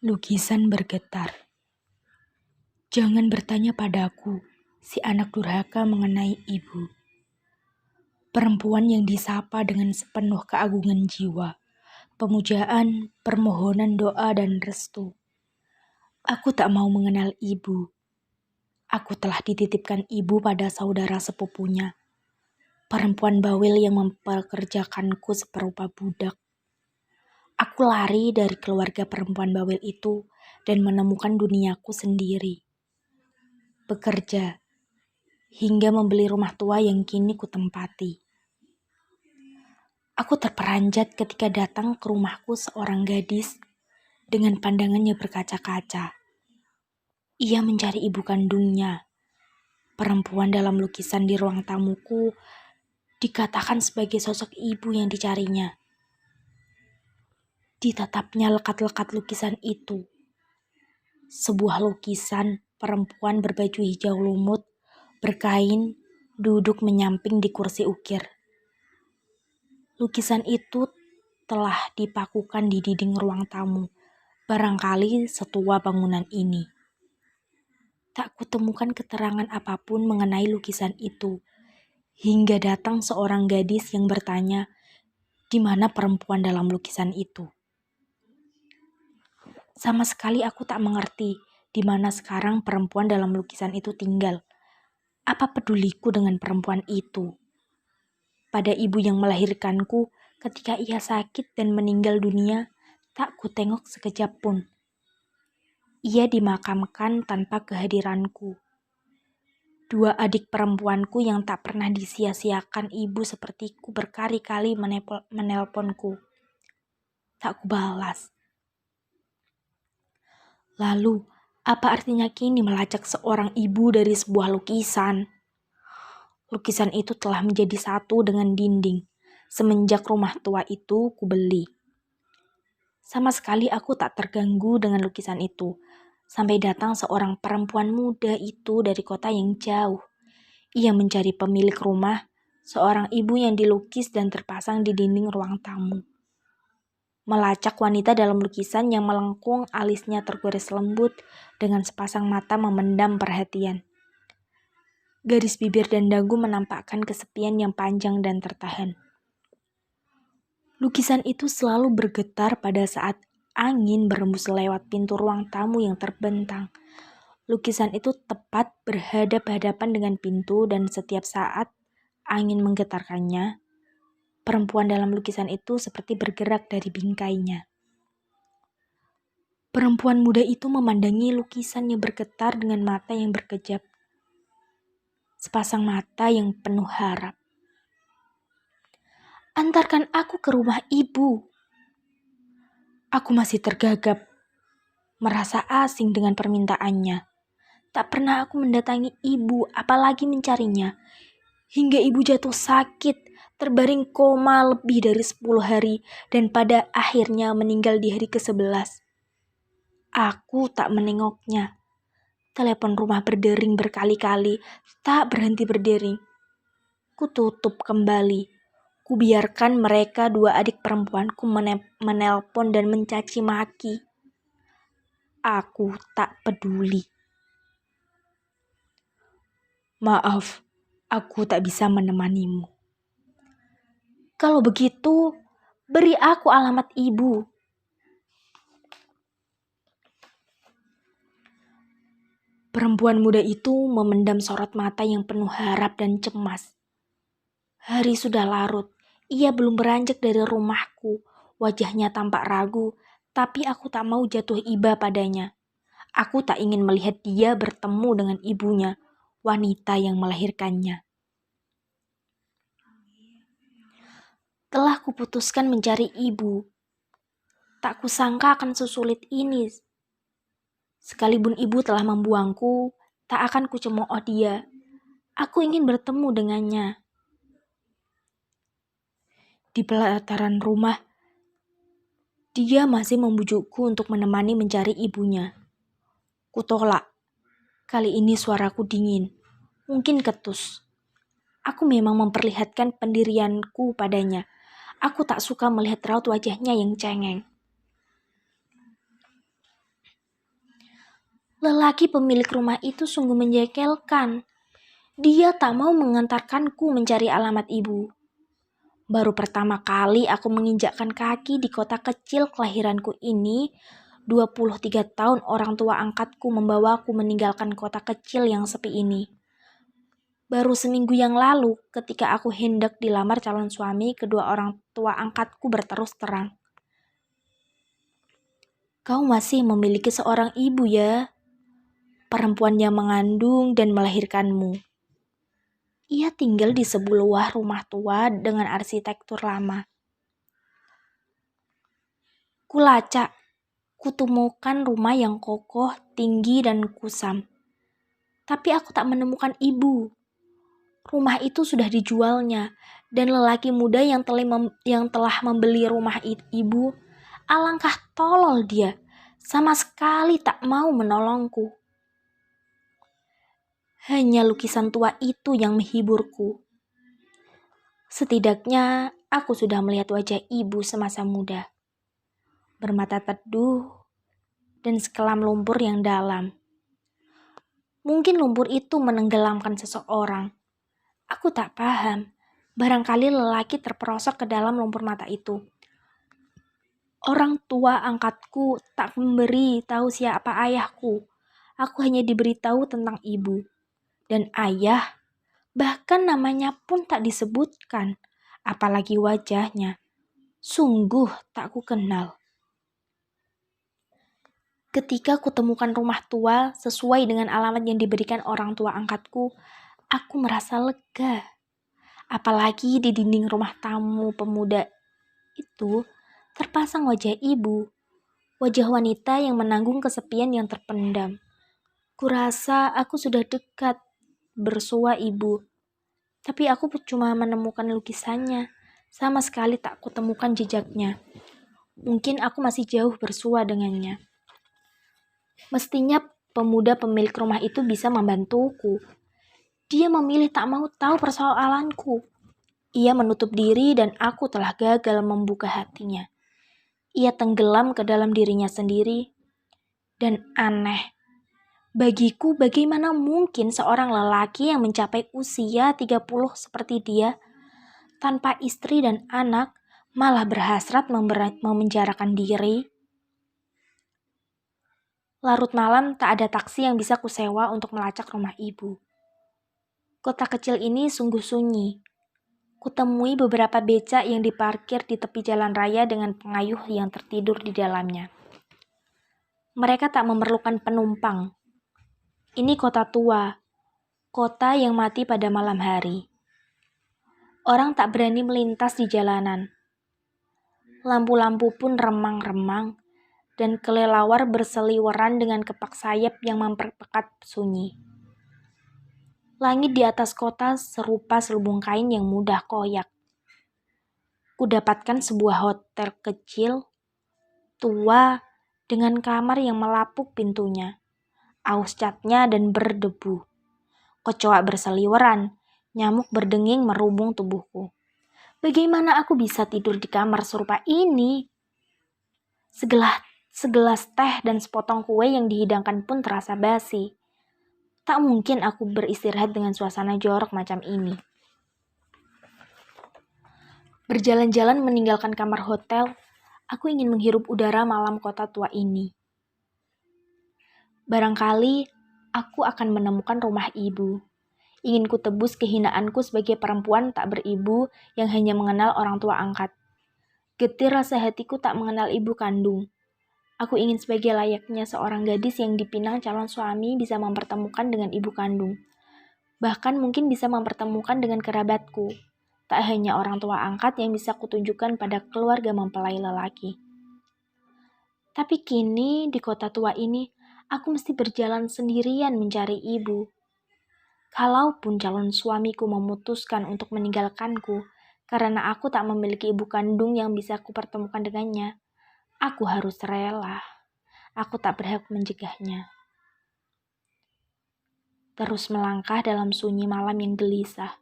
Lukisan bergetar. Jangan bertanya padaku, si anak durhaka mengenai ibu. Perempuan yang disapa dengan sepenuh keagungan jiwa, pemujaan, permohonan doa dan restu. Aku tak mau mengenal ibu. Aku telah dititipkan ibu pada saudara sepupunya, perempuan bawel yang mempekerjakanku seperupa budak. Aku lari dari keluarga perempuan bawel itu dan menemukan duniaku sendiri. Bekerja, hingga membeli rumah tua yang kini kutempati. Aku terperanjat ketika datang ke rumahku seorang gadis dengan pandangannya berkaca-kaca. Ia mencari ibu kandungnya. Perempuan dalam lukisan di ruang tamuku dikatakan sebagai sosok ibu yang dicarinya. Ditatapnya lekat-lekat lukisan itu. Sebuah lukisan perempuan berbaju hijau lumut, berkain, duduk menyamping di kursi ukir. Lukisan itu telah dipakukan di dinding ruang tamu, barangkali setua bangunan ini. Tak kutemukan keterangan apapun mengenai lukisan itu, hingga datang seorang gadis yang bertanya, di mana perempuan dalam lukisan itu. Sama sekali aku tak mengerti di mana sekarang perempuan dalam lukisan itu tinggal. Apa peduliku dengan perempuan itu? Pada ibu yang melahirkanku ketika ia sakit dan meninggal dunia, tak kutengok sekejap pun. Ia dimakamkan tanpa kehadiranku. Dua adik perempuanku yang tak pernah disia-siakan ibu sepertiku berkali-kali menelponku. Tak kubalas. Lalu, apa artinya kini melacak seorang ibu dari sebuah lukisan? Lukisan itu telah menjadi satu dengan dinding. Semenjak rumah tua itu kubeli. Sama sekali aku tak terganggu dengan lukisan itu. Sampai datang seorang perempuan muda itu dari kota yang jauh. Ia mencari pemilik rumah, seorang ibu yang dilukis dan terpasang di dinding ruang tamu. Melacak wanita dalam lukisan yang melengkung, alisnya tergores lembut dengan sepasang mata memendam perhatian. Garis bibir dan dagu menampakkan kesepian yang panjang dan tertahan. Lukisan itu selalu bergetar pada saat angin berembus lewat pintu ruang tamu yang terbentang. Lukisan itu tepat berhadap-hadapan dengan pintu dan setiap saat angin menggetarkannya, perempuan dalam lukisan itu seperti bergerak dari bingkainya. Perempuan muda itu memandangi lukisan yang bergetar dengan mata yang berkejap. Sepasang mata yang penuh harap. Antarkan aku ke rumah ibu. Aku masih tergagap, merasa asing dengan permintaannya. Tak pernah aku mendatangi ibu, apalagi mencarinya. Hingga ibu jatuh sakit, terbaring koma lebih dari 10 hari, dan pada akhirnya meninggal di hari ke-11. Aku tak menengoknya. Telepon rumah berdering berkali-kali, tak berhenti berdering. Kututup kembali. Kubiarkan mereka dua adik perempuanku menelpon dan mencaci maki. Aku tak peduli. Maaf, aku tak bisa menemanimu. Kalau begitu, beri aku alamat ibu. Perempuan muda itu memendam sorot mata yang penuh harap dan cemas. Hari sudah larut. Ia belum beranjak dari rumahku. Wajahnya tampak ragu, tapi aku tak mau jatuh iba padanya. Aku tak ingin melihat dia bertemu dengan ibunya, wanita yang melahirkannya. Telah kuputuskan mencari ibu. Tak kusangka akan sesulit ini. Sekalipun ibu telah membuangku, tak akan kucemooh dia. Aku ingin bertemu dengannya. Di pelataran rumah, dia masih membujukku untuk menemani mencari ibunya. Kutolak. Kali ini suaraku dingin, mungkin ketus. Aku memang memperlihatkan pendirianku padanya. Aku tak suka melihat raut wajahnya yang cengeng. Lelaki pemilik rumah itu sungguh menjengkelkan. Dia tak mau mengantarkanku mencari alamat ibu. Baru pertama kali aku menginjakkan kaki di kota kecil kelahiranku ini, 23 tahun orang tua angkatku membawaku meninggalkan kota kecil yang sepi ini. Baru seminggu yang lalu, ketika aku hendak dilamar calon suami, kedua orang tua angkatku berterus terang. Kau masih memiliki seorang ibu ya, perempuan yang mengandung dan melahirkanmu. Ia tinggal di sebuah rumah tua dengan arsitektur lama. Kulacak, kutemukan rumah yang kokoh, tinggi, dan kusam. Tapi aku tak menemukan ibu. Rumah itu sudah dijualnya, dan lelaki muda yang telah membeli rumah ibu, alangkah tolol dia, sama sekali tak mau menolongku. Hanya lukisan tua itu yang menghiburku. Setidaknya aku sudah melihat wajah ibu semasa muda, bermata teduh dan sekelam lumpur yang dalam. Mungkin lumpur itu menenggelamkan seseorang. Aku tak paham. Barangkali lelaki terperosok ke dalam lumpur mata itu. Orang tua angkatku tak memberi tahu siapa ayahku. Aku hanya diberitahu tentang ibu. Dan ayah, bahkan namanya pun tak disebutkan. Apalagi wajahnya. Sungguh tak ku kenal. Ketika kutemukan rumah tua sesuai dengan alamat yang diberikan orang tua angkatku, aku merasa lega. Apalagi di dinding rumah tamu pemuda itu terpasang wajah ibu, wajah wanita yang menanggung kesepian yang terpendam. Kurasa aku sudah dekat bersua ibu, tapi aku cuma menemukan lukisannya, sama sekali tak kutemukan jejaknya. Mungkin aku masih jauh bersua dengannya. Mestinya pemuda pemilik rumah itu bisa membantuku. Dia memilih tak mau tahu persoalanku. Ia menutup diri dan aku telah gagal membuka hatinya. Ia tenggelam ke dalam dirinya sendiri. Dan aneh, bagiku bagaimana mungkin seorang lelaki yang mencapai usia 30 seperti dia, tanpa istri dan anak, malah berhasrat memenjarakan diri. Larut malam tak ada taksi yang bisa kusewa untuk melacak rumah ibu. Kota kecil ini sungguh sunyi. Kutemui beberapa becak yang diparkir di tepi jalan raya dengan pengayuh yang tertidur di dalamnya. Mereka tak memerlukan penumpang. Ini kota tua, kota yang mati pada malam hari. Orang tak berani melintas di jalanan. Lampu-lampu pun remang-remang, dan kelelawar berseliweran dengan kepak sayap yang memperpekat sunyi. Langit di atas kota serupa selubung kain yang mudah koyak. Kudapatkan sebuah hotel kecil, tua, dengan kamar yang melapuk pintunya, aus catnya dan berdebu. Kecoak berseliweran, nyamuk berdenging merubung tubuhku. Bagaimana aku bisa tidur di kamar serupa ini? Segelas teh dan sepotong kue yang dihidangkan pun terasa basi. Tak mungkin aku beristirahat dengan suasana jorok macam ini. Berjalan-jalan meninggalkan kamar hotel, aku ingin menghirup udara malam kota tua ini. Barangkali aku akan menemukan rumah ibu. Ingin ku tebus kehinaanku sebagai perempuan tak beribu yang hanya mengenal orang tua angkat. Getir rasa hatiku tak mengenal ibu kandung. Aku ingin sebagai layaknya seorang gadis yang dipinang calon suami bisa mempertemukan dengan ibu kandung. Bahkan mungkin bisa mempertemukan dengan kerabatku. Tak hanya orang tua angkat yang bisa kutunjukkan pada keluarga mempelai lelaki. Tapi kini di kota tua ini, aku mesti berjalan sendirian mencari ibu. Kalaupun calon suamiku memutuskan untuk meninggalkanku, karena aku tak memiliki ibu kandung yang bisa kupertemukan dengannya, aku harus rela. Aku tak berhak mencegahnya. Terus melangkah dalam sunyi malam yang gelisah.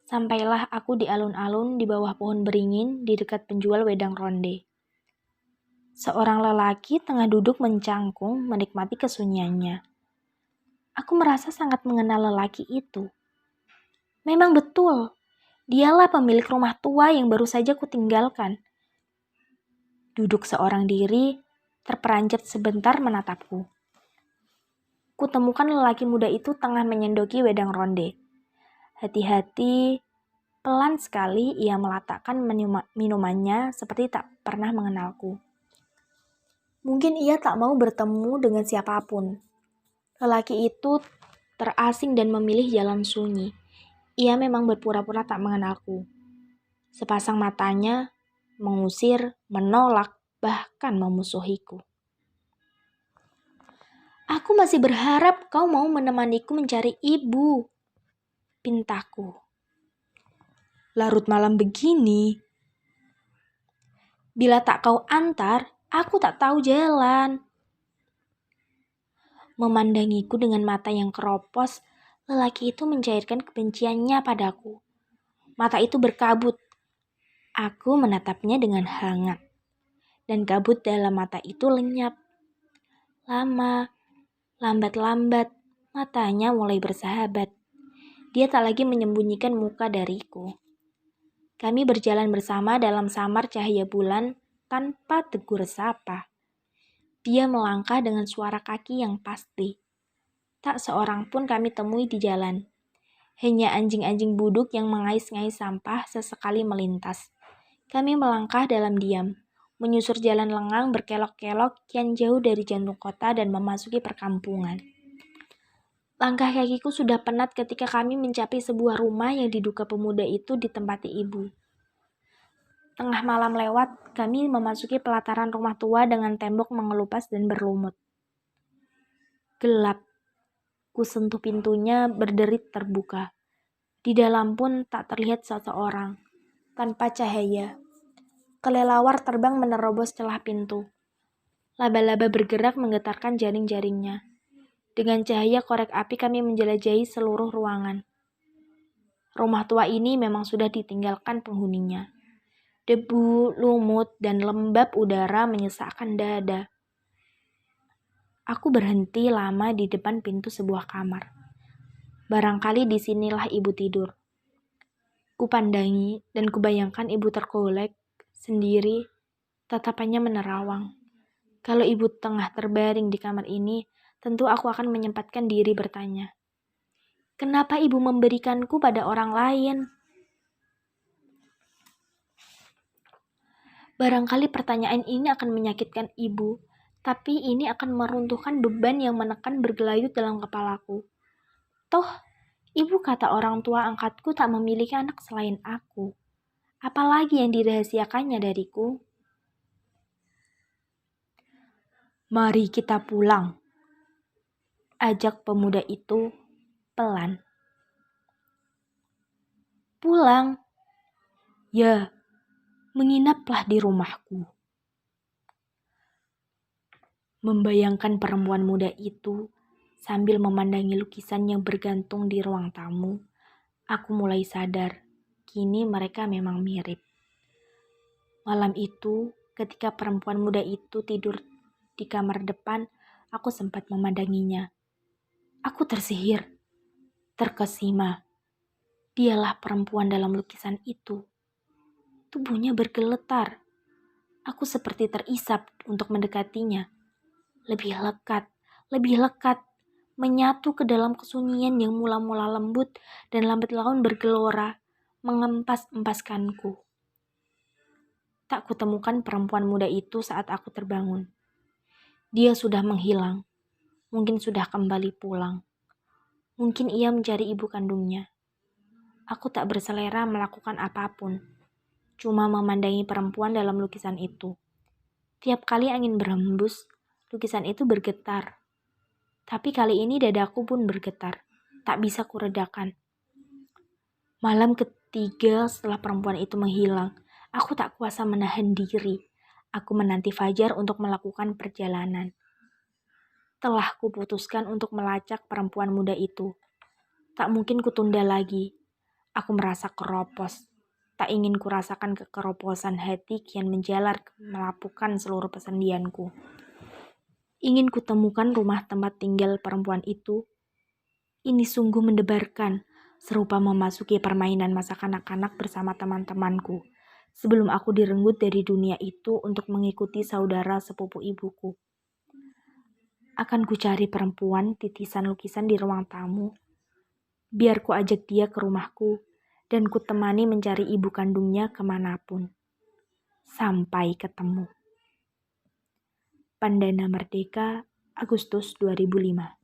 Sampailah aku di alun-alun di bawah pohon beringin di dekat penjual wedang ronde. Seorang lelaki tengah duduk mencangkung menikmati kesunyiannya. Aku merasa sangat mengenal lelaki itu. Memang betul, dialah pemilik rumah tua yang baru saja kutinggalkan. Duduk seorang diri, terperanjat sebentar menatapku. Kutemukan lelaki muda itu tengah menyendoki wedang ronde. Hati-hati, pelan sekali ia meletakkan minumannya seperti tak pernah mengenalku. Mungkin ia tak mau bertemu dengan siapapun. Lelaki itu terasing dan memilih jalan sunyi. Ia memang berpura-pura tak mengenalku. Sepasang matanya mengusir, menolak, bahkan memusuhiku. Aku masih berharap kau mau menemaniku mencari ibu, pintaku. Larut malam begini. Bila tak kau antar, aku tak tahu jalan. Memandangiku dengan mata yang keropos, lelaki itu mencairkan kebenciannya padaku. Mata itu berkabut. Aku menatapnya dengan hangat. Dan kabut dalam mata itu lenyap. Lama, lambat-lambat, matanya mulai bersahabat. Dia tak lagi menyembunyikan muka dariku. Kami berjalan bersama dalam samar cahaya bulan tanpa tegur sapa. Dia melangkah dengan suara kaki yang pasti. Tak seorang pun kami temui di jalan. Hanya anjing-anjing buduk yang mengais-ngais sampah sesekali melintas. Kami melangkah dalam diam, menyusur jalan lengang berkelok-kelok yang jauh dari jantung kota dan memasuki perkampungan. Langkah kakiku sudah penat ketika kami mencapai sebuah rumah yang diduga pemuda itu ditempati ibu. Tengah malam lewat, kami memasuki pelataran rumah tua dengan tembok mengelupas dan berlumut. Gelap. Ku sentuh pintunya berderit terbuka. Di dalam pun tak terlihat seseorang. Tanpa cahaya. Kelelawar terbang menerobos celah pintu. Laba-laba bergerak menggetarkan jaring-jaringnya. Dengan cahaya korek api kami menjelajahi seluruh ruangan. Rumah tua ini memang sudah ditinggalkan penghuninya. Debu, lumut, dan lembab udara menyesakkan dada. Aku berhenti lama di depan pintu sebuah kamar. Barangkali disinilah ibu tidur. Kupandangi dan kubayangkan ibu tergolek sendiri, tatapannya menerawang. Kalau ibu tengah terbaring di kamar ini, tentu aku akan menyempatkan diri bertanya. Kenapa ibu memberikanku pada orang lain? Barangkali pertanyaan ini akan menyakitkan ibu, tapi ini akan meruntuhkan beban yang menekan bergelayut dalam kepalaku. Toh, ibu kata orang tua angkatku tak memiliki anak selain aku. Apalagi yang dirahasiakannya dariku? Mari kita pulang, ajak pemuda itu pelan. Pulang? Ya, menginaplah di rumahku. Membayangkan perempuan muda itu sambil memandangi lukisan yang bergantung di ruang tamu, aku mulai sadar, kini mereka memang mirip. Malam itu, ketika perempuan muda itu tidur di kamar depan, aku sempat memandanginya. Aku tersihir, terkesima. Dialah perempuan dalam lukisan itu. Tubuhnya bergeletar. Aku seperti terisap untuk mendekatinya. Lebih lekat, menyatu ke dalam kesunyian yang mula-mula lembut dan lambat laun bergelora, mengempas-empaskanku. Tak kutemukan perempuan muda itu saat aku terbangun. Dia sudah menghilang, mungkin sudah kembali pulang. Mungkin ia mencari ibu kandungnya. Aku tak berselera melakukan apapun, cuma memandangi perempuan dalam lukisan itu. Tiap kali angin berhembus, lukisan itu bergetar. Tapi kali ini dadaku pun bergetar. Tak bisa kuredakan. Malam ketiga setelah perempuan itu menghilang, aku tak kuasa menahan diri. Aku menanti fajar untuk melakukan perjalanan. Telah kuputuskan untuk melacak perempuan muda itu. Tak mungkin kutunda lagi. Aku merasa keropos. Tak ingin kurasakan kekeroposan hati kian menjalar melapukan seluruh pesendianku. Ingin kutemukan rumah tempat tinggal perempuan itu. Ini sungguh mendebarkan, serupa memasuki permainan masa kanak-kanak bersama teman-temanku. Sebelum aku direnggut dari dunia itu untuk mengikuti saudara sepupu ibuku. Akan ku cari perempuan titisan lukisan di ruang tamu. Biar ku ajak dia ke rumahku dan ku temani mencari ibu kandungnya kemanapun. Sampai ketemu. Pandana Merdeka, Agustus 2005.